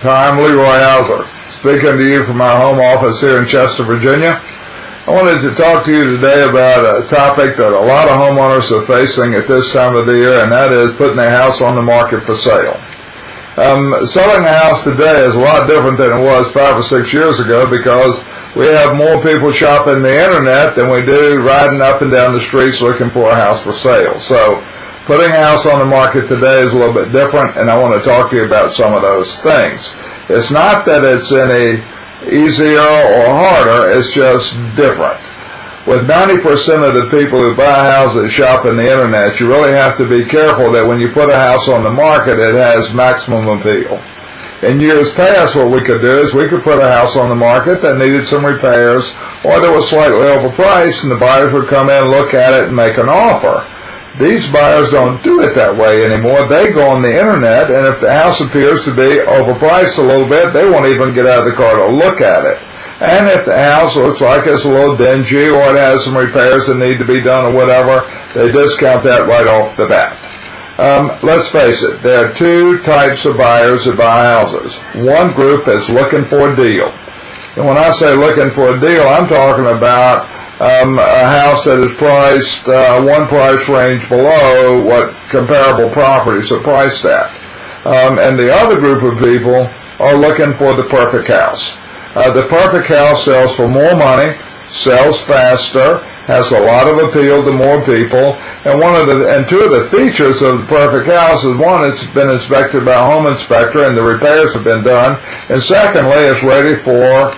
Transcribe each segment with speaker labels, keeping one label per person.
Speaker 1: Hi, I'm LeRoy speaking to you from our home office here in Chester, Virginia. I wanted to talk to you today about a topic that a lot of homeowners are facing at this time of the year, and that is putting their house on the market for sale. Selling a house today is a lot different than it was 5 or 6 years ago because we have more people shopping the internet than we do riding up and down the streets looking for a house for sale. So putting a house on the market today is a little bit different, and I want to talk to you about some of those things. It's not that it's any easier or harder, it's just different. With 90% of the people who buy houses shop in the internet, you really have to be careful that when you put a house on the market, it has maximum appeal. In years past, what we could do is we could put a house on the market that needed some repairs or that was slightly overpriced, and the buyers would come in, look at it, and make an offer. These buyers don't do it that way anymore. They go on the internet, and if the house appears to be overpriced a little bit, they won't even get out of the car to look at it. And if the house looks like it's a little dingy or it has some repairs that need to be done or whatever, they discount that right off the bat. Let's face it, there are two types of buyers that buy houses. One group is looking for a deal. And when I say looking for a deal, I'm talking about a house that is priced one price range below what comparable properties are priced at. And the other group of people are looking for the perfect house. The perfect house sells for more money, sells faster, has a lot of appeal to more people, and two of the features of the perfect house is, one, it's been inspected by a home inspector and the repairs have been done, and secondly, it's ready for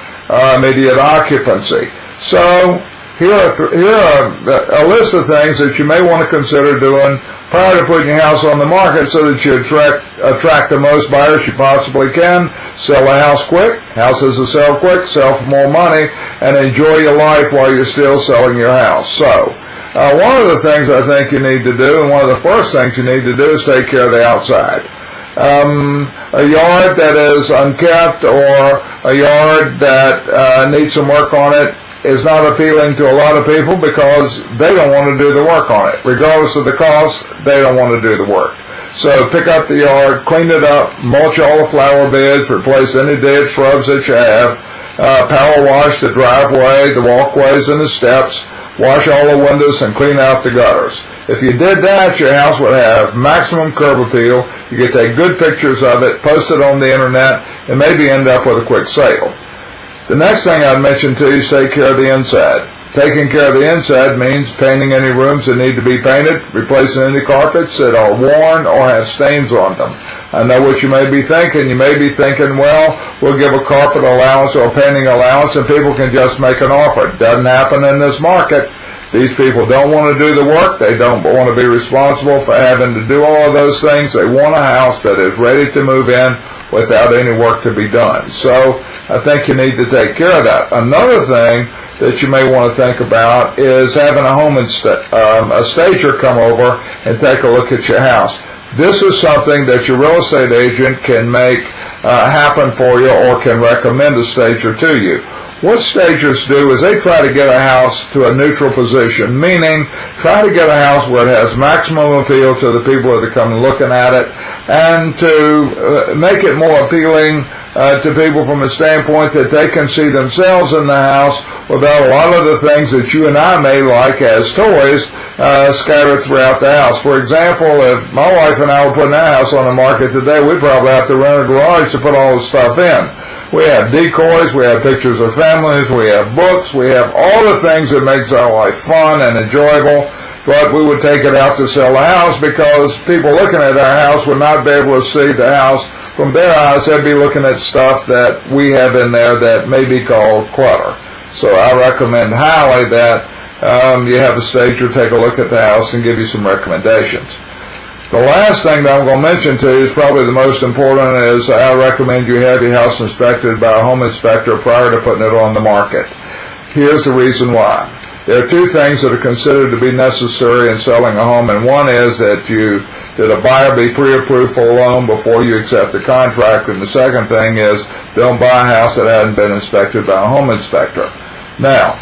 Speaker 1: immediate occupancy. So here are a list of things that you may want to consider doing prior to putting your house on the market so that you attract the most buyers you possibly can, sell a house quick, houses that sell quick, sell for more money, and enjoy your life while you're still selling your house. So one of the things I think you need to do, and one of the first things you need to do, is take care of the outside. A yard that is unkept or a yard that needs some work on it is not appealing to a lot of people because they don't want to do the work on it. Regardless of the cost, they don't want to do the work. So pick up the yard, clean it up, mulch all the flower beds, replace any dead shrubs that you have, power wash the driveway, the walkways, and the steps, wash all the windows, and clean out the gutters. If you did that, your house would have maximum curb appeal. You could take good pictures of it, post it on the internet, and maybe end up with a quick sale. The next thing I'd mention to you is take care of the inside. Taking care of the inside means painting any rooms that need to be painted, replacing any carpets that are worn or have stains on them. I know what you may be thinking. You may be thinking, well, we'll give a carpet allowance or a painting allowance and people can just make an offer. It doesn't happen in this market. These people don't want to do the work. They don't want to be responsible for having to do all of those things. They want a house that is ready to move in without any work to be done. So I think you need to take care of that. Another thing that you may want to think about is having a stager come over and take a look at your house. This is something that your real estate agent can make happen for you or can recommend a stager to you. What stagers do is they try to get a house to a neutral position, meaning try to get a house where it has maximum appeal to the people that are coming looking at it, and to make it more appealing to people from a standpoint that they can see themselves in the house without a lot of the things that you and I may like as toys scattered throughout the house. For example, if my wife and I were putting our house on the market today, we'd probably have to rent a garage to put all the stuff in. We have decoys, we have pictures of families, we have books, we have all the things that makes our life fun and enjoyable, but we would take it out to sell the house because people looking at our house would not be able to see the house from their eyes. They'd be looking at stuff that we have in there that may be called clutter. So I recommend highly that you have a stager take a look at the house and give you some recommendations. The last thing that I'm going to mention to you is probably the most important is I recommend you have your house inspected by a home inspector prior to putting it on the market. Here's the reason why. There are two things that are considered to be necessary in selling a home, and one is that a buyer be pre-approved for a loan before you accept the contract, and the second thing is don't buy a house that hasn't been inspected by a home inspector. Now,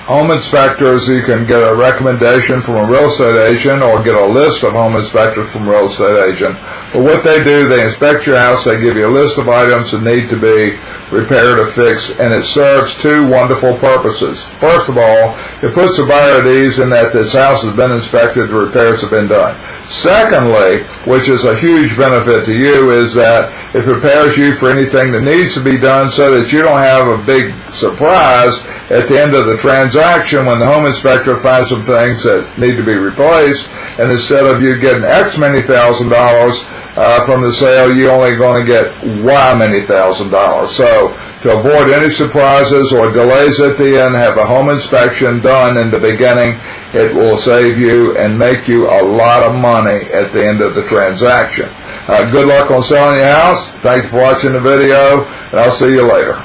Speaker 1: home inspectors, you can get a recommendation from a real estate agent or get a list of home inspectors from a real estate agent. But what they do, they inspect your house, they give you a list of items that need to be repaired or fixed, and it serves two wonderful purposes. First of all, it puts the buyer at ease in that this house has been inspected, the repairs have been done. Secondly, which is a huge benefit to you, is that it prepares you for anything that needs to be done so that you don't have a big surprise at the end of the transaction when the home inspector finds some things that need to be replaced, and instead of you getting X many $1,000s from the sale, you're only going to get Y many $1,000s. So to avoid any surprises or delays at the end, have a home inspection done in the beginning. It will save you and make you a lot of money at the end of the transaction. Good luck on selling your house. Thanks for watching the video, and I'll see you later.